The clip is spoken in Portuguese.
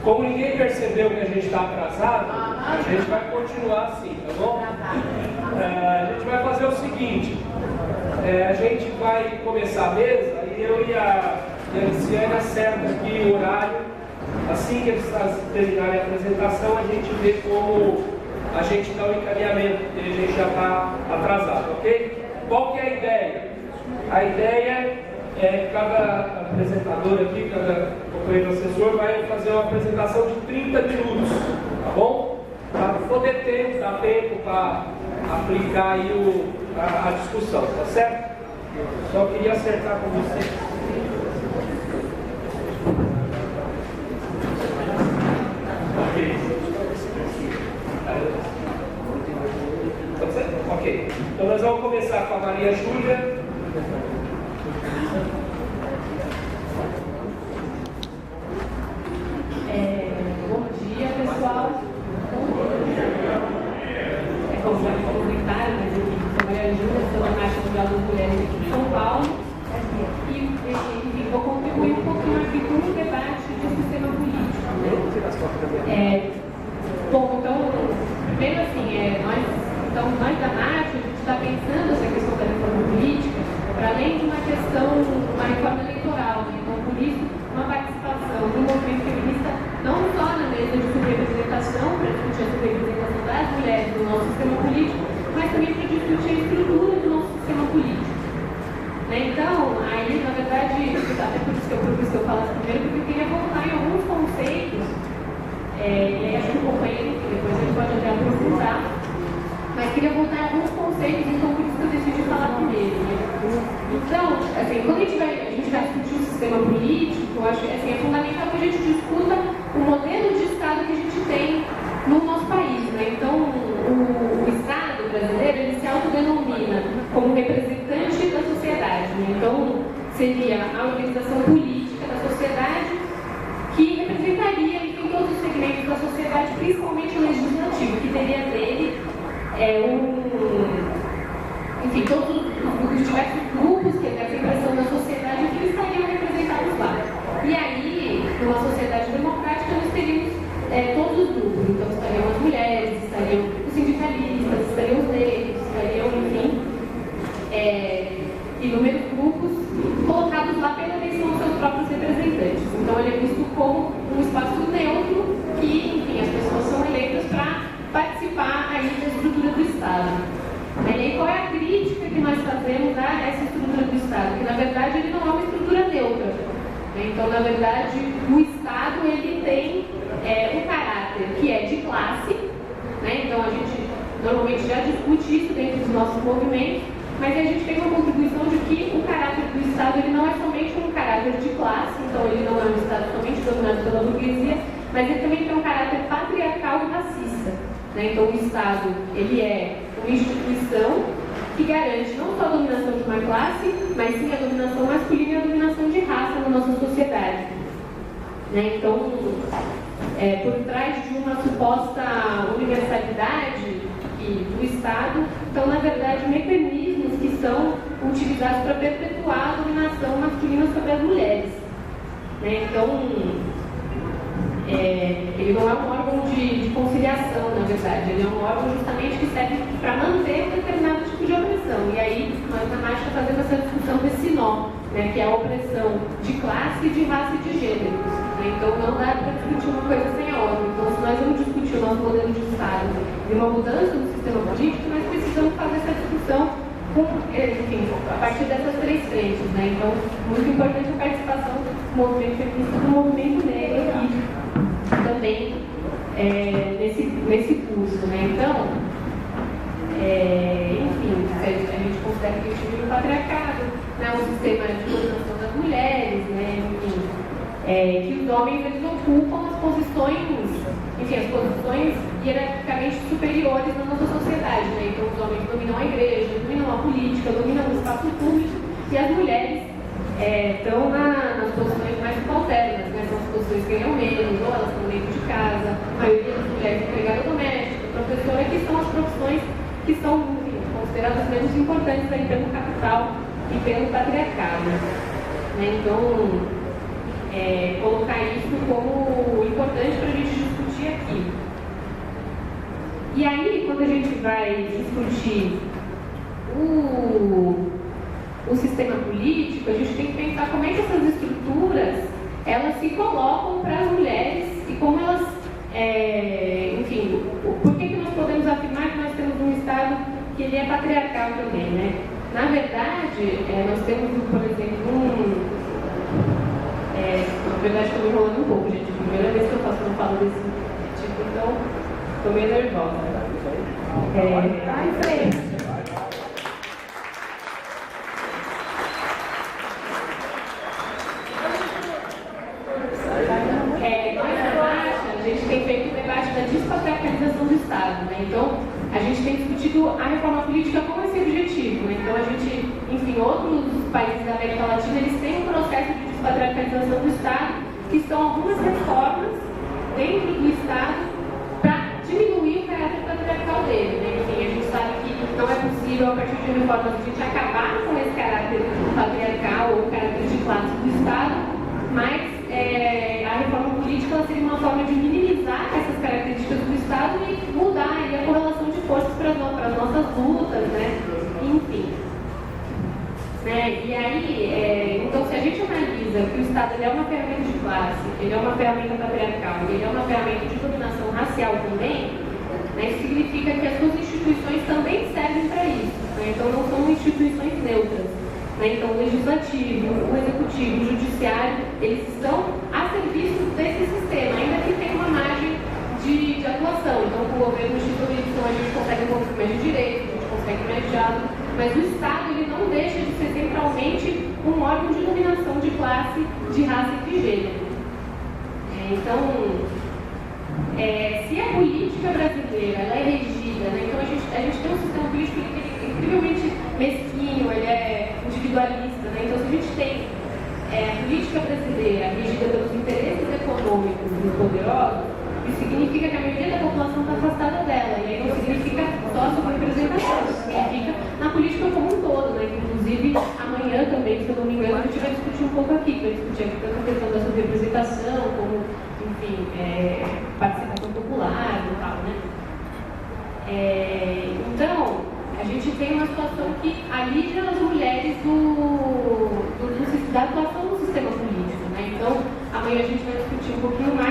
Como ninguém percebeu que a gente está atrasado, a gente vai continuar assim, tá bom? A gente vai fazer o seguinte, a gente vai começar a mesa e eu e a Luciana acertam aqui o horário. Assim que eles terminarem a apresentação, a gente vê como a gente dá o encaminhamento, porque a gente já está atrasado, ok? Qual que é a ideia? A ideia é que cada apresentador aqui, cada companheiro assessor vai fazer uma apresentação de 30 minutos, tá bom? Para poder dar tempo para aplicar aí a discussão, tá certo? Só queria acertar com vocês. Ok. Então nós vamos começar com a Maria Júlia. Bom dia, pessoal. Como já me comentaram, mas eu sou Maria Júlia, sou da Marcha Mundial das Mulheres aqui de São Paulo. E vou contribuir um pouquinho aqui com o debate do sistema político. Bom, então, primeiro assim, nós da Marcha, a gente está pensando essa questão da reforma política para além de uma reforma eleitoral. Então, por isso, uma participação do movimento feminista não só na mesa de subrepresentação, para discutir a subrepresentação das mulheres no nosso sistema político, mas também para discutir a estrutura do nosso sistema político. Então, aí, na verdade, até por isso que eu falo primeiro, porque eu queria voltar em alguns conceitos, e aí acho que o companheiro, que depois a gente pode até aprofundar, mas queria voltar em alguns conceitos, então por isso que eu decidi falar primeiro. Então, assim, quando a gente vai discutir o sistema político, eu acho que assim, é fundamental que a gente discuta o modelo de Estado que a gente tem no nosso país. Então, o Estado brasileiro, ele se autodenomina como representante da sociedade. Então, seria a organização política da sociedade que representaria, enfim, todos os segmentos da sociedade, principalmente o legislativo, que teria dele enfim, todos os diversos grupos que exercem pressão na sociedade que estariam representados lá. E aí, numa sociedade democrática, nós teríamos todos os grupos. Então, estariam as mulheres, estariam os sindicalistas, estariam os negros, estariam, enfim, inúmeros grupos colocados lá pela eleição dos seus próprios representantes. Então, ele é visto como um espaço neutro que, enfim, as pessoas são eleitas para participar aí da estrutura do Estado. E aí, qual é a crítica que nós fazemos a essa estrutura do Estado? Que, na verdade, ele não é uma estrutura neutra. Então, na verdade, o Estado ele tem um caráter que é de classe. Então, a gente normalmente já discute isso dentro dos nossos movimentos, mas a gente tem uma contribuição de que o caráter do Estado ele não é somente um caráter de classe, então ele não é um Estado somente dominado pela burguesia, mas ele também tem um caráter patriarcal e racista. Então, o Estado ele é uma instituição que garante não só a dominação de uma classe, mas sim a dominação masculina e a dominação de raça na nossa sociedade. Então, por trás de uma suposta universalidade do Estado, estão, na verdade, mecanismos que são utilizados para perpetuar a dominação masculina sobre as mulheres. Então, ele não é um órgão de conciliação, na verdade, ele é um órgão justamente que serve para manter determinado tipo de opressão. E aí, nós na Marcha fazemos essa discussão desse nó, que é a opressão de classe, de raça e de gênero. Então, não dá para discutir uma coisa sem a outra. Então, se nós vamos discutir o nosso modelo de Estado e uma mudança no sistema político, nós precisamos fazer essa discussão enfim, a partir dessas três frentes. Então, muito importante a participação do movimento feminista, do movimento negro aqui também nesse curso. Então, enfim, a gente considera que a gente vive o patriarcado, um sistema de dominação das mulheres, enfim, que os homens eles ocupam as posições hierarquicamente superiores na nossa sociedade. Então, os homens dominam a igreja, dominam a política, dominam o espaço público, e as mulheres estão nas posições mais subalternas, são as posições que ganham menos, ou elas estão dentro de casa, a maioria das mulheres é empregada doméstica, professora, que são as profissões que são, enfim, consideradas menos importantes aí pelo capital e pelo patriarcado. Então, colocar isso como importante para a gente discutir aqui. E aí, quando a gente vai discutir o sistema político, a gente tem que pensar como é que essas estruturas elas se colocam para as mulheres e como elas, enfim, por que nós podemos afirmar que nós temos um Estado que ele é patriarcal também, né? Na verdade, nós temos, por exemplo, na verdade estou me enrolando um pouco, gente, primeira vez que eu não falo desse tipo, então estou meio nervosa. Vai em frente. Da despatriarcalização do Estado, né? Então, a gente tem discutido a reforma política com esse objetivo, né? Então, a gente, enfim, outros países da América Latina, eles têm um processo de despatriarcalização do Estado, que são algumas reformas dentro do Estado para diminuir o caráter patriarcal dele, né? Enfim, a gente sabe que não é possível, a partir de reformas, a gente acabar com esse caráter patriarcal ou caráter de classe do Estado, mas a reforma política ela seria uma forma de minimizar essas características do Estado e mudar aí a correlação de forças para as nossas lutas, né? Enfim. Né? E aí, então, se a gente analisa que o Estado ele é uma ferramenta de classe, ele é uma ferramenta patriarcal, ele é uma ferramenta de dominação racial também, né? Isso significa que as suas instituições também servem para isso. Né? Então, não são instituições neutras. Então, o legislativo, o executivo, o judiciário, eles estão a serviço desse sistema, ainda que tenha uma margem de atuação. Então, com o governo instituído, então, a gente consegue um pouco mais de direito, a gente consegue mais diálogo, mas o Estado ele não deixa de ser centralmente um órgão de dominação de classe, de raça e de gênero. Então, se a política brasileira ela é regida, né? Então a gente tem um sistema político que é incrivelmente mesquinho, ele é individualista, né? Então se a gente tem a política brasileira regida pelos interesses econômicos dos poderosos, isso significa que a maioria da população está afastada dela, e aí não significa só a sua representação, significa na política como um todo, né? Inclusive amanhã também, se eu não me engano, a gente vai discutir um pouco aqui, vai discutir aqui tanto a questão da sua representação, como, enfim, participação popular e tal, né? Então, a gente tem uma situação que alivia as mulheres da atuação do sistema político, né? Então, amanhã a gente vai discutir um pouquinho mais